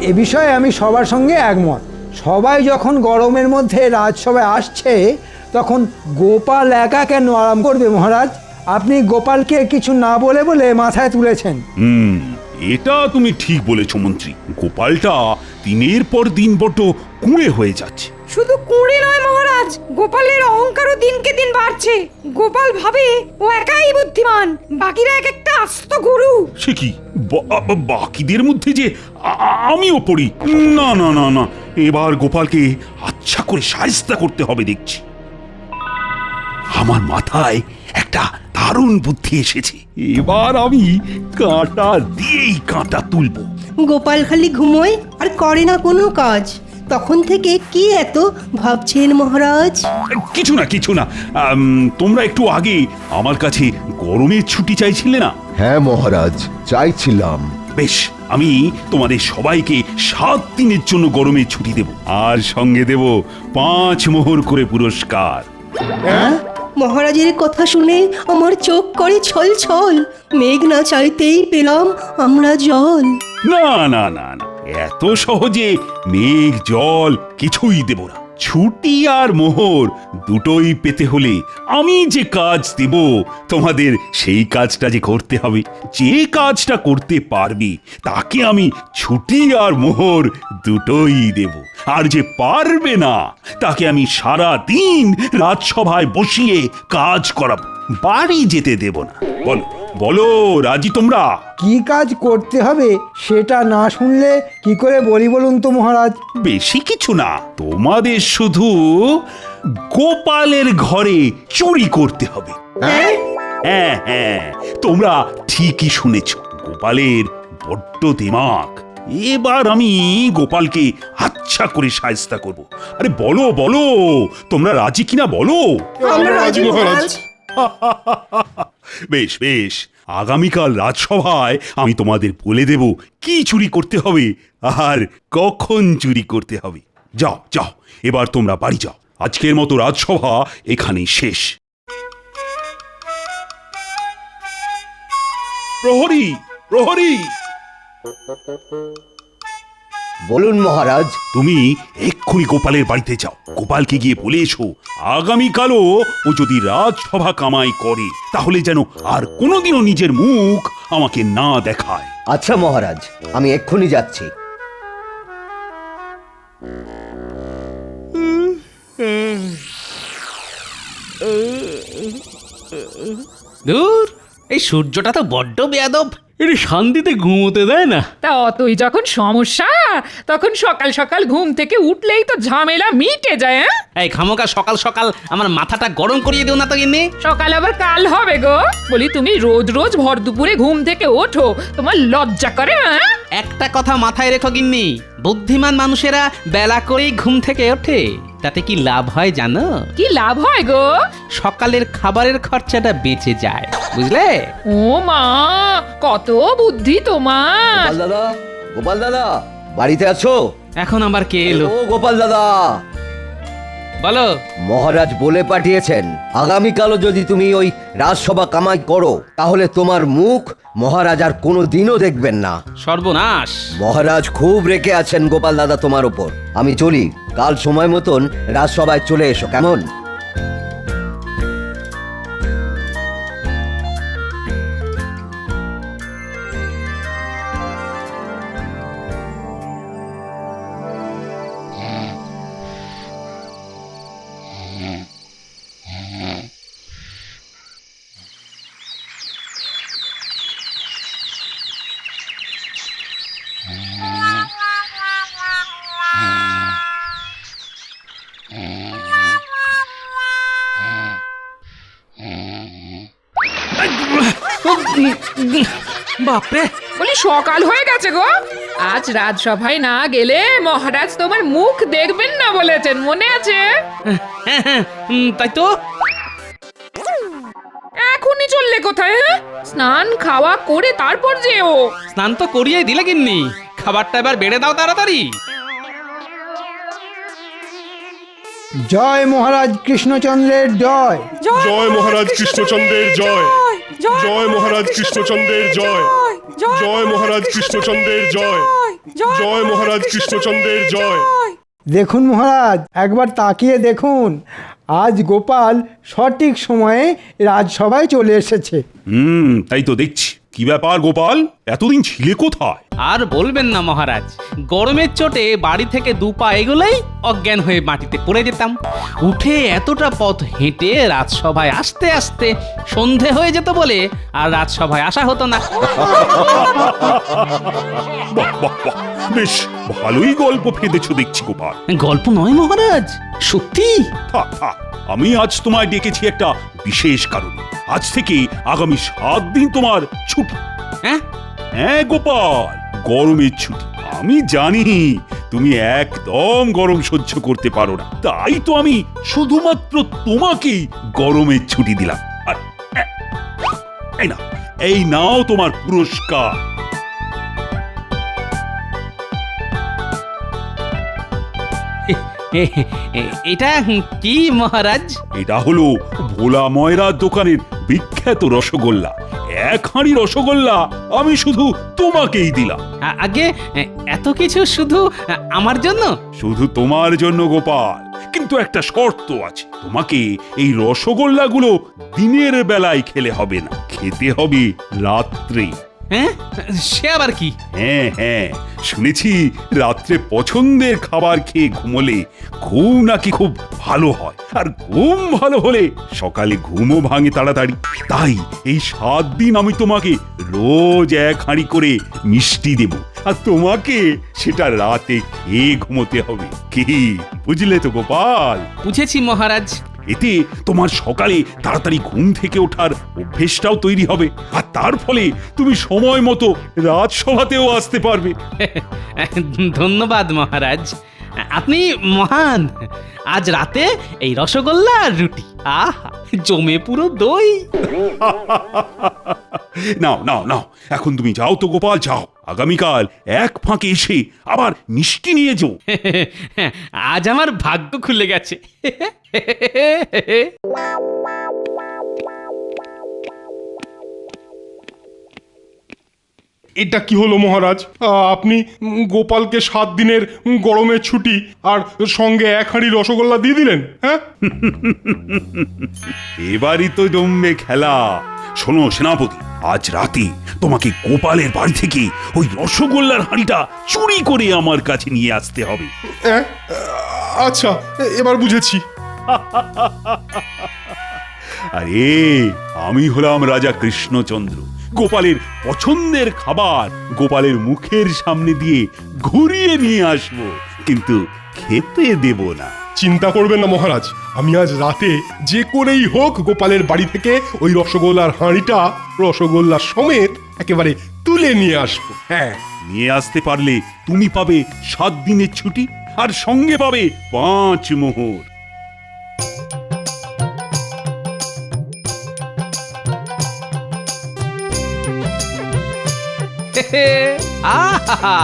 এ বিষয়ে আমি সবার সঙ্গে একমত। সবাই যখন গরমের মধ্যে রাজসভায় আসছে তখন গোপাল একা কেন আরাম করবে মহারাজ? আপনি গোপালকে কিছু না বলে বলে মাথায় তুলেছেন। এটা তুমি ঠিক বলেছ মন্ত্রী। গোপালটা দিনের পর দিন বড্ড কুঁড়ে হয়ে যাচ্ছে। শুধু কুঁড়ে নয় মহারাজ, গোপালের অহংকারও দিনকে দিন বাড়ছে। গোপাল ভাবে ও একাই বুদ্ধিমান, বাকিরা এক একটা আস্ত গরু। সে কি, বাকিদের মধ্যে যে আমিও পড়ি? না না না না, এবার গোপালকে আচ্ছা করে শায়েস্তা করতে হবে দেখছি। আমার মাথায় একটা দারুণ বুদ্ধি এসেছে। এবার আমি কাঁটা দিয়েই কাঁটা তুলবো। গোপাল খালি ঘুমোয় আর করে না কোনো কাজ। তখন থেকে কি এত ভাবছেন মহারাজ? কিছু না কিছু না, তোমরা একটু আগে আমার কাছে গরমের ছুটি চাইছিলে না? হ্যাঁ মহারাজ, চাইছিলাম। বেশ, আমি তোমাদের সবাইকে 7 দিনের জন্য গরমের ছুটি দেব, আর সঙ্গে দেব 5 মোহর করে পুরস্কার। মহারাজের কথা শুনে আমার চোখ করে ছল ছল। মেঘ না চাইতেই পেলাম আমরা জল। না না না না, এত সহজে মেঘ জল কিছুই দেব না। ছুটি আর মোহর দুটোই পেতে হলে আমি যে কাজ দেব তোমাদের সেই কাজটা যে করতে হবে। যে কাজটা করতে পারবে তাকে আমি ছুটি আর মোহর দুটোই দেব, আর যে পারবে না তাকে আমি সারা দিন রাজসভায় বসিয়ে কাজ করাবো, বাড়ি যেতে দেব না। বলো বলো, রাজি তোমরা? কি কাজ করতে হবে সেটা না শুনলে কি করে বলি বলুন তো মহারাজ? বেশি কিছু না, তোমাদের শুধু গোপালের ঘরে চুরি করতে হবে। হ্যাঁ হ্যাঁ, তোমরা ঠিকই শুনেছ, গোপালের বড্ড দিমাগ। এবার আমি গোপালকে আচ্ছা করে শায়েস্তা করব। আরে বলো বলো, তোমরা রাজি কিনা বলো? আমরা রাজি মহারাজ। বেশ বেশ, আগামীকাল রাজসভায় আমি তোমাদের বলে দেব কি চুরি করতে হবে আর কখন চুরি করতে হবে। যাও যাও, এবার তোমরা বাড়ি যাও। আজকের মতো রাজসভা এখানেই শেষ। প্রহরী প্রহরী, বলুন মহারাজ। তুমি এক্ষুনি গোপালের বাড়িতে যাও। গোপালকে গিয়ে বলে এসো আগামীকালও ও যদি রাজসভা কামাই করে তাহলে যেন আর কোনোদিনও নিজের মুখ আমাকে না দেখায়। আচ্ছা মহারাজ, আমি এক্ষুনি যাচ্ছি। দূর, এই সূর্যটা তো বড্ড বেয়াদব, এটা শান্তিতে ঘুমোতে দেয় না। তা অতই যখন সমস্যা, তখন সকাল সকাল ঘুম থেকে উঠলেই তো ঝামেলা মিটে যায়। হ্যাঁ, এই খামোকা সকাল সকাল আমার মাথাটা গরম করিয়ে দিও না তো গিন্নি। সকাল আবার কাল হবে গো। বলি, তুমি রোজ রোজ ভর দুপুরে ঘুম থেকে ওঠো, তোমার লজ্জা করে? হ্যাঁ, একটা কথা মাথায় রেখো গিন্নি, বুদ্ধিমান মানুষেরা বেলা করেই ঘুম থেকে ওঠে। তাতে কি লাভ হয় জানো? কি লাভ হয় গো? সকালের খাবারের খরচাটা বেঁচে যায়, বুঝলে? ও মা, কত বুদ্ধি তোমার! গোপাল দাদা, গোপাল দাদা, বাড়িতে আছো? এখন আবার কে এলো? ও গোপাল দাদা, বলো। মহারাজ বলে পাঠিয়েছেন আগামীকালও যদি তুমি ওই রাজসভা কামাই করো তাহলে তোমার মুখ মহারাজ আর কোনো দিনও দেখবেন না। সর্বনাশ! মহারাজ খুব রেগে আছেন গোপাল দাদা তোমার উপর। আমি চলি, কাল সময় মতন রাজসভায় চলে এসো, কেমন? বাপরে, বলি, সকাল হয়ে গেছে গো। আজ রাজসভায় না গেলে মহারাজ তোমার মুখ দেখবেন না বলেছেন, মনে আছে? তাই তো। এখনই চললে কোথায়? হ্যাঁ, স্নান খাওয়া করে তারপর যেও। স্নান তো করিয়ে দিলে গিন্নি, খাবারটা এবার বেড়ে দাও তাড়াতাড়ি। জয় মহারাজ কৃষ্ণচন্দ্রের জয়। জয় মহারাজ কৃষ্ণচন্দ্রের জয়। জয় মহারাজ কৃষ্ণচন্দ্রের জয়। জয় মহারাজ কৃষ্ণচন্দ্রের জয়। জয় মহারাজ কৃষ্ণচন্দ্রের জয়। দেখুন মহারাজ, একবার তাকিয়ে দেখুন, আজ গোপাল সঠিক সময়ে রাজসভায় চলে এসেছে। তাই তো দেখছি। কি ব্যাপার গোপাল, এতদিন ছিলে কোথায়? আর বলবেন না মহারাজ, গরমের চোটে বাড়ি থেকে 2 পা এগোলেই অজ্ঞান হয়ে মাটিতে পড়ে যেতাম। উঠে এতটা পথ হেঁটে রাজসভায় আসতে আসতে সন্ধে হয়ে যেত বলে আর রাজসভায় আসা হতো না। বাহ বাহ বাহ, বেশ ভালোই গল্প ফেঁদেছো দেখছি গোপাল। গল্প নয় মহারাজ, সত্যি। থাক থাক, আমি আজ তোমায় ডেকেছি একটা বিশেষ কারণে। আজ থেকে আগামী 7 দিন তোমার ছুটি। হ্যাঁ, হ্যাঁ গোপাল, গরমের ছুটি। আমি জানি তুমি একদম গরম সহ্য করতে পারো না, তাই তো আমি শুধুমাত্র তোমাকেই গরমের ছুটি দিলাম। আর এই নাও তোমার পুরস্কার। এটা কি মহারাজ? এটা হলো ভোলা ময়রার দোকানের বিখ্যাত রসগোল্লা। 1 হাঁড়ি রসগোল্লা আমি শুধু তোমাকেই দিলাম। আগে এত কিছু শুধু আমার জন্য? শুধু তোমার জন্য গোপাল, কিন্তু একটা শর্ত আছে। তোমাকে এই রসগোল্লাগুলো দিনের বেলায় খেলে হবে না, খেতে হবে রাত্রে। হ্যাঁ, সে আবার কি? হ্যাঁ হ্যাঁ, শুনেছি রাত্রে পছন্দের খাবার খেয়ে ঘুমোলে ঘুম নাকি খুব ভালো হয়, আর ঘুম ভালো হলে সকালে ঘুমও ভাঙে তাড়াতাড়ি। তাই এই 7 দিন আমি তোমাকে রোজ 1 হাঁড়ি করে মিষ্টি দেব, আর তোমাকে সেটা রাতে খেয়ে ঘুমোতে হবে। কি বুঝলে তো গোপাল? বুঝেছি মহারাজ। এতে তোমার সকালে তাড়াতাড়ি ঘুম থেকে ওঠার অভ্যেসটাও তৈরি হবে, আর তার ফলে তুমি সময় মতো রাজসভাতেও আসতে পারবে। ধন্যবাদ মহারাজ, আপনি মহান। আজ রাতে এই রসগোল্লা আর রুটি, আহা, জমে পুরো দই। নাও নাও নাও, এখন তুমি যাও তো গোপাল, যাও। আগামীকাল এক ফাঁকে এসে আবার মিষ্টি নিয়ে যাও। আজ আমার ভাগ্য খুলে গেছে। এটা কি হলো মহারাজ? আপনি গোপালকে 7 দিনের গরমের ছুটি আর সঙ্গে 1 হাঁড়ি রসগোল্লা দিয়ে দিলেন? হ্যাঁ, এবারই তো জমবে খেলা। শোনো সেনাপতি, আজ রাতে তোমাকে গোপালের বাড়ি থেকে ওই রসগোল্লার হাঁড়িটা চুরি করে আমার কাছে নিয়ে আসতে হবে। আচ্ছা, এবার বুঝেছি। আরে আমি হলাম রাজা কৃষ্ণচন্দ্র। গোপালের পছন্দের খাবার গোপালের মুখের সামনে দিয়ে ঘুরিয়ে নিয়ে আসবো, কিন্তু খেতে দেব না। চিন্তা করবেন না মহারাজ, আমি আজ রাতে যে করেই হোক গোপালের বাড়ি থেকে ওই রসগোল্লার হাঁড়িটা রসগোল্লা সমেত একেবারে তুলে নিয়ে আসবো। হ্যাঁ, নিয়ে আসতে পারলে তুমি পাবে 7 দিনের ছুটি, আর সঙ্গে পাবে 5 মোহর। আহা,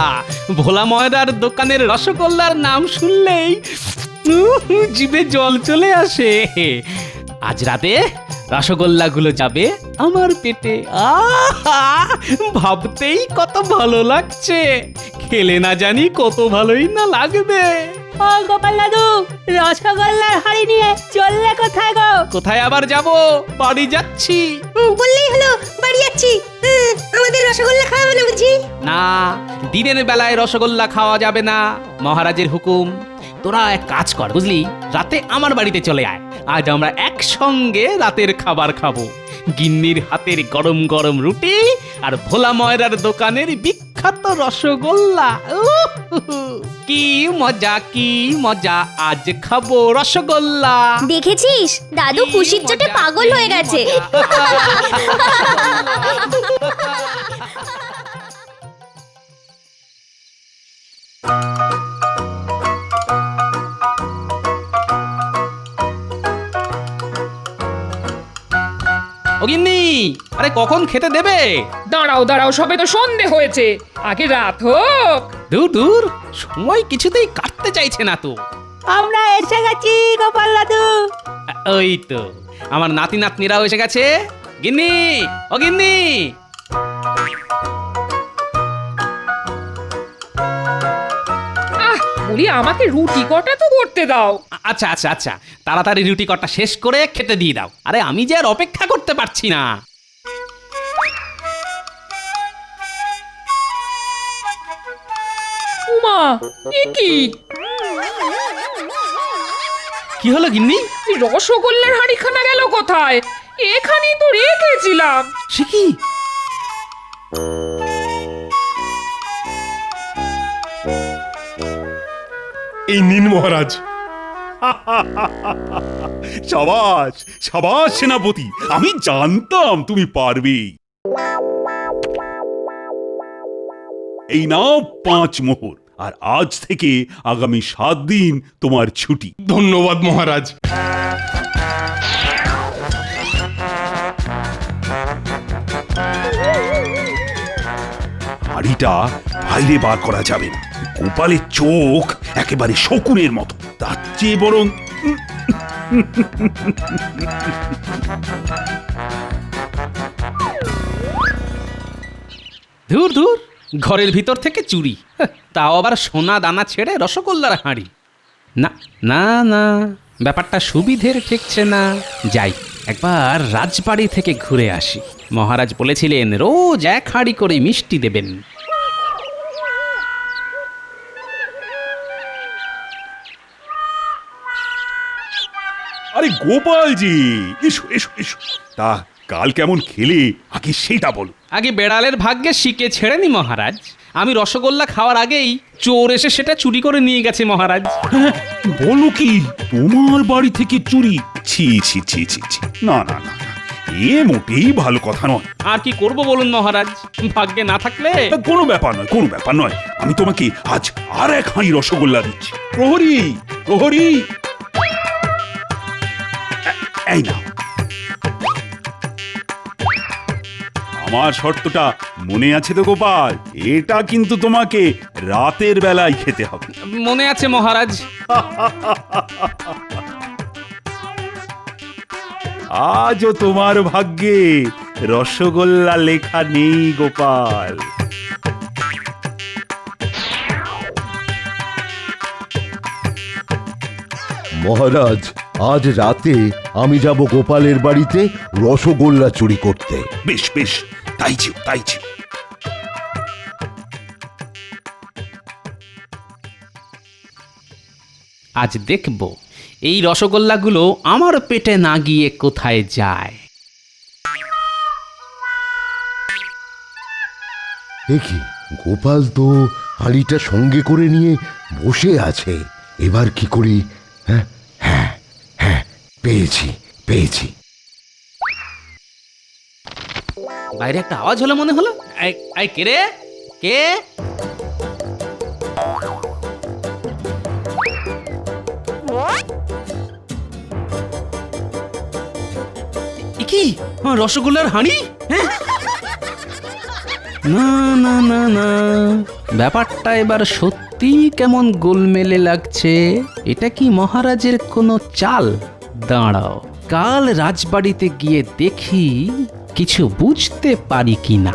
ভোলা ময়রার দোকানের রসগোল্লার নাম শুনলেই জিভে জল চলে আসে। আজ রাতে রসগোল্লাগুলো যাবে আমার পেটে। আহা, ভাবতেই কত ভালো লাগছে, খেলে না জানি কত ভালোই না লাগবে। ও গোপাল দাদু, রসগোল্লার হাড়ি নিয়ে চললে কোথায় গো? কোথায় আবার যাব, বাড়ি যাচ্ছি। বললেই হলো বাড়ি যাচ্ছি। আমাদের রসগোল্লা খাওয়াবে না বুঝি? না, দিনের বেলায় রসগোল্লা খাওয়া যাবে না, মহারাজের হুকুম। তোরা এক কাজ কর বুঝলি, রাতে আমার বাড়িতে চলে আয়। আজ আমরা একসঙ্গে রাতের খাবার খাবো। গিন্নির হাতের গরম গরম রুটি আর ভোলা ময়রার দোকানের বিখ্যাত রসগোল্লা। কি মজা, কি মজা, আজ খাবো রসগোল্লা। দেখেছিস দাদু খুশির চোটে পাগল হয়ে গেছে। ও গিন্নি, আরে কখন খেতে দেবে? দাঁড়াও দাঁড়াও, সবে তো সন্ধে হয়েছে, আগে রাত হোক। দূর দূর, সময় কিছুতেই কাটতে চাইছে না তো। আমরা এসে গেছি গোপাল দাদু। ওই তো আমার নাতি নাতনিরাও এসে গেছে। গিন্নি, ও গিন্নি। বলি আমাকে রুটি কটা তো করতে দাও। আচ্ছা আচ্ছা আচ্ছা, তাড়াতাড়ি রুটি কটা শেষ করে খেতে দিয়ে দাও। আরে আমি যে আর অপেক্ষা করতে পারছি না। উমা, এ কি? কি হলো গিন্নি? এই রসগোল্লার হাঁড়িখানা গেল কোথায়? এখানেই তো রেখেছিলাম। সে কি? এই নিন মহারাজ। সাবাস সাবাস সেনাপতি, আমি জানতাম তুমি পারবে। এই নাও 5 মোহর, আর আজ থেকে আগামী 7 দিন তোমার ছুটি। ধন্যবাদ মহারাজ। হাড়িটা বাইরে বার করা যাবে না, গোপালের চোখ একেবারে শকুনের মতো। তার চেয়ে বরং ধুর ধুর, ঘরের ভিতর থেকে চুরি, তাও আবার সোনা দানা ছেড়ে রসগোল্লার হাঁড়ি। না না না, ব্যাপারটা সুবিধের ঠেকছে না। যাই, একবার রাজবাড়ি থেকে ঘুরে আসি। মহারাজ বলেছিলেন রোজ 1 হাঁড়ি করে মিষ্টি দেবেন। আরে গোপালজি, এসো এসো এসো। তা কাল কেমন খেলে আগে সেটা বলো। আগে বেড়ালের ভাগ্যে শিকে ছেড়েনি মহারাজ। আমি রসগোল্লা খাওয়ার আগেই চোর এসে সেটা চুরি করে নিয়ে গেছে মহারাজ। বলো কি, তোমার বাড়ি থেকে চুরি? ছি ছি ছি ছি ছি, না না না, এ মোটেই ভালো কথা নয়। আর কি করব বলুন মহারাজ, ভাগ্যে না থাকলে। কোনো ব্যাপার নয়, কোনো ব্যাপার নয়। আমি তোমাকে আজ আর 1 হাঁড়ি রসগোল্লা দিচ্ছি। প্রহরী, প্রহরী, এই নাও। আমার শর্তটা মনে আছে তো গোপাল? এটা কিন্তু তোমাকে রাতের বেলায় খেতে হবে। মনে আছে মহারাজ। আজও তোমার ভাগ্যে রসগোল্লা লেখা নেই গোপাল। মহারাজ, আজ রাতে আমি যাব গোপালের বাড়িতে রসগোল্লা চুরি করতে। বেশ বেশ, তাই ছিল তাই ছিল। আজ দেখব এই রসগোল্লাগুলো আমার পেটে না গিয়ে কোথায় যায়। দেখি, গোপাল তো হাঁড়িটা সঙ্গে করে নিয়ে বসে আছে। এবার কি করি? হ্যাঁ হ্যাঁ হ্যাঁ, পেয়েছি পেয়েছি। বাইরে একটা আওয়াজ হলো মনে হলো। এই কে রে? কে? কি রসগোল্লার হাঁড়ি? হ্যাঁ, না না না না, ব্যাপারটা এবার সত্যি কেমন গোলমেলে লাগছে। এটা কি মহারাজের কোনো চাল? দাঁড়াও, কাল রাজবাড়িতে গিয়ে দেখি কিছু বুঝতে পারি কিনা।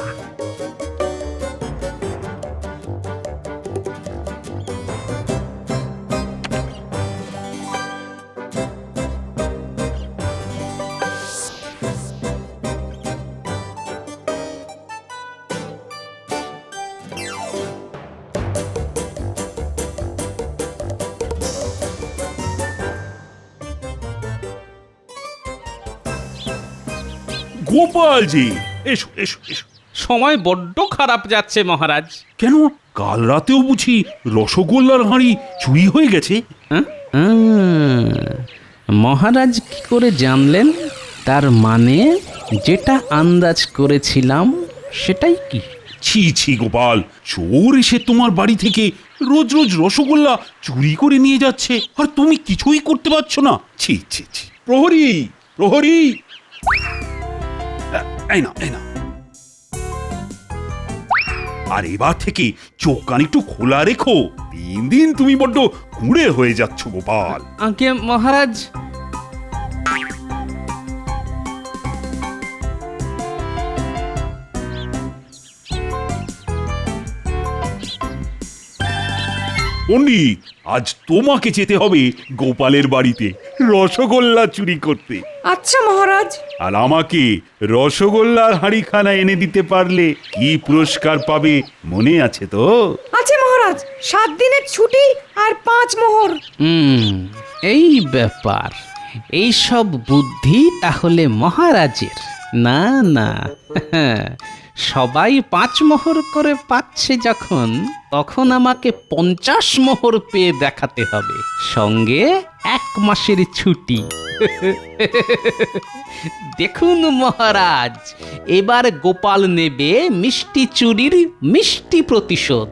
গোপালজি, এসো এসো এসো। সময় বড্ড খারাপ যাচ্ছে মহারাজ। কেন, কাল রাতেও বুঝি রসগোল্লার হাঁড়ি চুরি হয়ে গেছে? হ্যাঁ? মহারাজ কি করে জানলেন? তার মানে যেটা আন্দাজ করেছিলাম সেটাই কি? ছি ছি গোপাল, চোর এসে তোমার বাড়ি থেকে রোজ রোজ রসগোল্লা চুরি করে নিয়ে যাচ্ছে, আর তুমি কিছুই করতে পারছো না। ছি ছি ছি। প্রহরী, প্রহরী, এই না এই না। আর এবার থেকে চোখ কান একটু খোলা রেখো। 3 দিন তুমি বড্ড কুঁড়ে হয়ে যাচ্ছ গোপাল। আগে মহারাজ। পণ্ডিত, আজ তোমাকে যেতে হবে গোপালের বাড়িতে রসগোল্লা চুরি করতে। আচ্ছা মহারাজ। আর আমাকে রসগোল্লার হাঁড়িখানা এনে দিতে পারলে কি পুরস্কার পাবে মনে আছে তো? আছে মহারাজ, 7 দিনের ছুটি আর 5 মোহর। এই ব্যাপার, এই সব বুদ্ধি তাহলে মহারাজের? না না, সবাই 5 মোহর করে পাচ্ছে যখন, তখন আমাকে 50 মোহর পেয়ে দেখাতে হবে, সঙ্গে 1 মাসের ছুটি। দেখুন মহারাজ, এবার গোপাল নেবে মিষ্টি চুরির মিষ্টি প্রতিশোধ।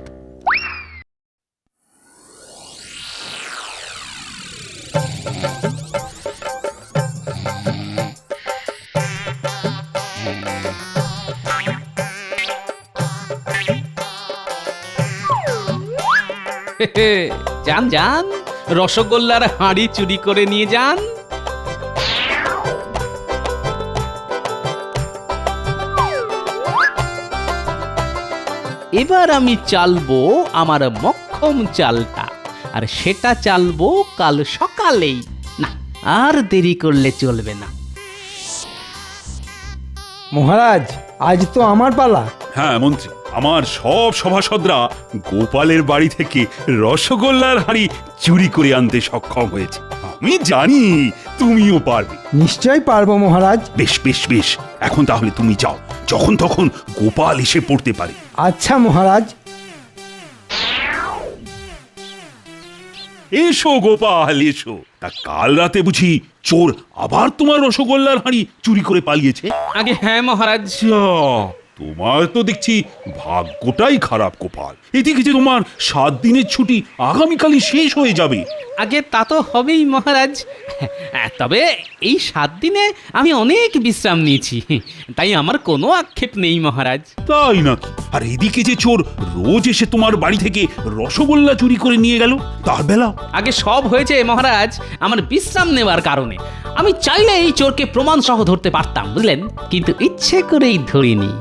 যান যান, রসগোল্লার হাঁড়ি চুরি করে নিয়ে যান। এবার আমি চালবো আমার মক্ষম চালটা, আর সেটা চালবো কাল সকালেই। না, আর দেরি করলে চলবে না। মহারাজ, আজ তো আমার পালা। হ্যাঁ মন্ত্রী, আমার সব সভাসদরা গোপালের বাড়ি থেকে রসগোল্লার হাঁড়ি চুরি করে আনতে সক্ষম হয়েছে। আমি জানি তুমিও পারবে। নিশ্চয় পারবো মহারাজ। বেশ বেশ বেশ, এখন তাহলে তুমি যাও, যখন তখন গোপাল এসে পড়তে পারে। আচ্ছা মহারাজ। এসো গোপাল এসো। তা কাল রাতে বুঝি চোর আবার তোমার রসগোল্লার হাঁড়ি চুরি করে পালিয়েছে? আগে হ্যাঁ মহারাজ। যা, তোমার তো দেখছি ভাগ্যটাই খারাপ গোপাল। এদিকে যে তোমার 7 দিনের ছুটি আগামীকালই শেষ হয়ে যাবে। আগে তা তো হবেই মহারাজ, তবে এই 7 দিনে আমি অনেক বিশ্রাম নিয়েছি, তাই আমার কোনো আক্ষেপ নেই মহারাজ। তাই নাকি? আর এদিকে যে চোর রোজ এসে তোমার বাড়ি থেকে রসগোল্লা চুরি করে নিয়ে গেল, তার বেলা? আগে সব হয়েছে মহারাজ আমার বিশ্রাম নেবার কারণে। আমি চাইলে এই চোরকে প্রমাণ সহ ধরতে পারতাম, বুঝলেন, কিন্তু ইচ্ছে করেই ধরিনি।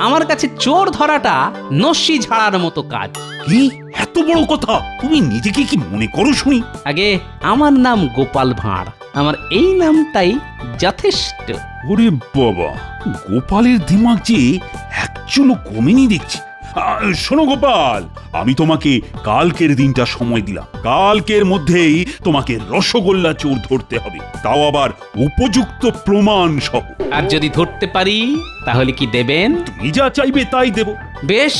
আমার কাছে চোর ধরাটা নস্যি ঝাড়ার মতো কাজ। কি এত বড় কথা? তুমি নিজেকে কি মনে করো শুনি? আগে আমার নাম গোপাল ভাঁড়, আমার এই নামটাই যথেষ্ট। ওরে বাবা, গোপালের দিমাগ যে একচুলো কমেনি দেখছি। শোনো গোপাল, আমি তোমাকে কালকের দিনটা সময় দিলাম। কালকের মধ্যেই তোমাকে রসগোল্লা চোর ধরতে হবে, তাও আবার উপযুক্ত প্রমাণ সহ। আর যদি ধরতে পারি তাহলে কি দেবেন? তুমি যা চাইবে তাই দেব। বেশ,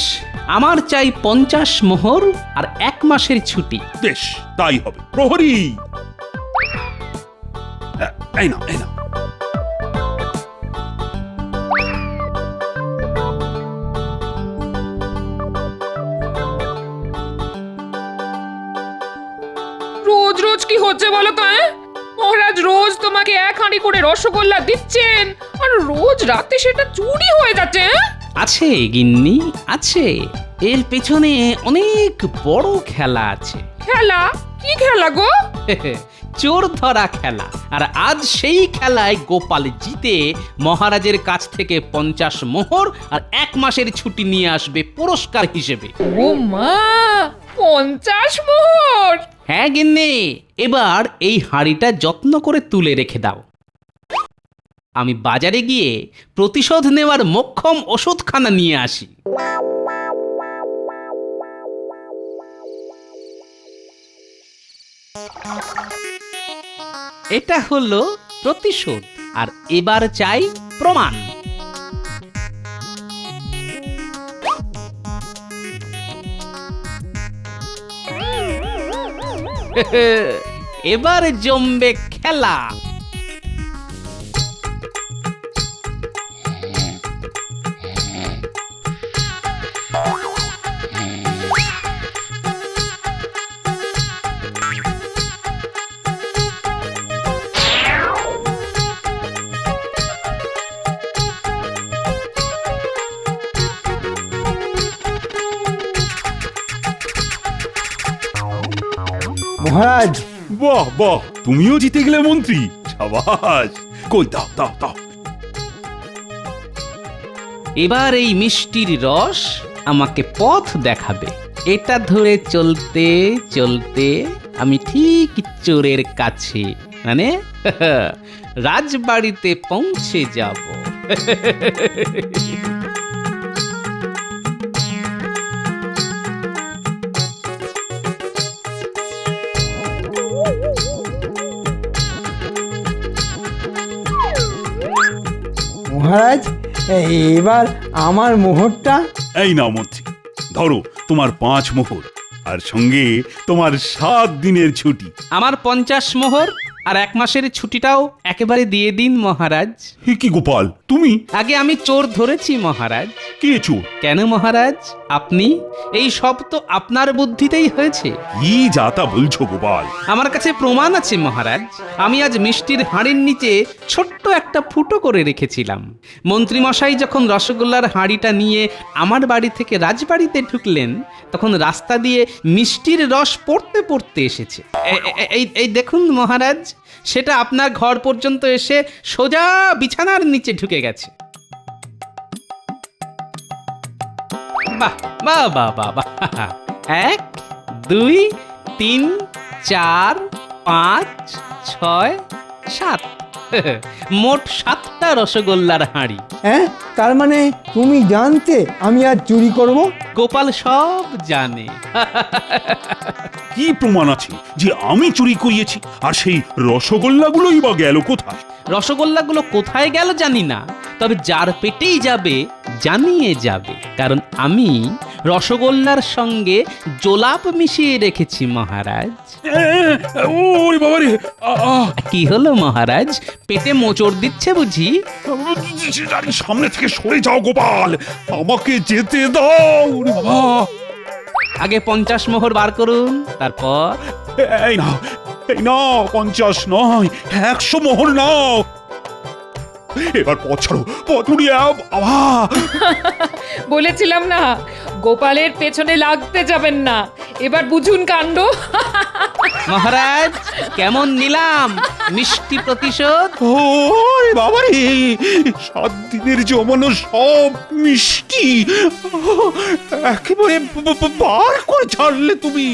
আমার চাই 50 মোহর আর 1 মাসের ছুটি। বেশ, তাই হবে। প্রহরী, এই না এই না। রোজ রোজ কি হচ্ছে বলো তো? মহারাজ রোজ তোমাকে 1 হাঁড়ি করে রসগোল্লা দিচ্ছেন, আর রোজ রাতে সেটা চুরি হয়ে যাচ্ছে। আছে গিন্নি, আছে। এর পেছনে অনেক বড় খেলা আছে। খেলা? কি খেলা গো? চোর ধরা খেলা। আর আজ সেই খেলায় গোপাল জিতে মহারাজের কাছ থেকে 50 মোহর আর 1 মাসের ছুটি নিয়ে আসবে পুরস্কার হিসেবে। ও মা, 50 মোহর! হ্যাঁ গিন্নি, এবার এই হাঁড়িটা যত্ন করে তুলে রেখে দাও। আমি বাজারে গিয়ে প্রতিশোধ নেওয়ার মোক্ষম ওষুধখানা নিয়ে আসি। এটা হলো প্রতিশোধ, আর এবার চাই প্রমাণ। এবার জমবে খেলা। মহারাজ, বাহ বাহ, তুমিও জিতে গেলে মন্ত্রী। সাবাস। কই দাও দাও দাও। এবার এই মিষ্টির রস আমাকে পথ দেখাবে। এটা ধরে চলতে চলতে আমি ঠিক চোরের কাছে মানে রাজবাড়িতে পৌঁছে যাব। মহারাজ, এবার আমার মোহরটা। এই নাও মন্ত্রী, ধরো তোমার 5 মোহর আর সঙ্গে তোমার 7 দিনের ছুটি। আমার 50 মোহর আর 1 মাসের ছুটিটাও একেবারে দিয়ে দিন মহারাজ। হে কি গোপাল, তুমি? আগে আমি চোর ধরেছি মহারাজ। কে চোর? কেন মহারাজ, আপনি? এই সব তো আপনার বুদ্ধিতেই হয়েছে। কি যাতা বলছো গোপাল? আমার কাছে প্রমাণ আছে মহারাজ। আমি আজ মিষ্টির হাঁড়ির নিচে ছোট্ট একটা ফুটো করে রেখেছিলাম। মন্ত্রীমশাই যখন রসগোল্লার হাঁড়িটা নিয়ে আমার বাড়ি থেকে রাজবাড়িতে ঢুকলেন, তখন রাস্তা দিয়ে মিষ্টির রস পড়তে পড়তে এসেছে। এই দেখুন মহারাজ, সেটা আপনার ঘর পর্যন্ত এসে সোজা বিছানার নিচে ঢুকে গেছে। বাহ বাহ বাহ বাহ বাহ! 1 2 3 4 5 6 7 মোট 7টা রসগোল্লার হাঁড়ি। হ্যাঁ, তার মানে তুমি জানতে আমি আজ চুরি করব? গোপাল সব জানে। কি প্রমাণ আছে যে আমি চুরি করিয়েছি? আর সেই রসগোল্লাগুলোই বা গেল কোথায়? রসগোল্লাগুলো কোথায় গেল জানি না, তবে যার পেটেই যাবে জানিয়ে যাবে, কারণ আমি রসগোল্লার সঙ্গে জোলাপ মিশিয়ে রেখেছি মহারাজ। ওরে বাবা রে! কি হলো মহারাজ, পেটে মোচড় দিচ্ছে বুঝি? সামনে থেকে সরে যাও গোপাল, আমাকে যেতে দাও। ওরে বাবা! আগে 50 মোহর বার করুন, তারপর এই নাও, এই নাও, 50 নয় 100 মোহর নাও। এবার পথ ছাড়ো, পথ উড়িয়ে বাবা! বলেছিলাম না, গোপালের পেছনে লাগতে যাবেন না। এবার বুঝুন কাণ্ড। মহারাজ, কেমন নিলাম মিষ্টি প্রতিশোধ? ওরে বাবা রে! 7 দিনের জমানো সব মিষ্টি একেবারে বার করে ছাড়লে তুমি।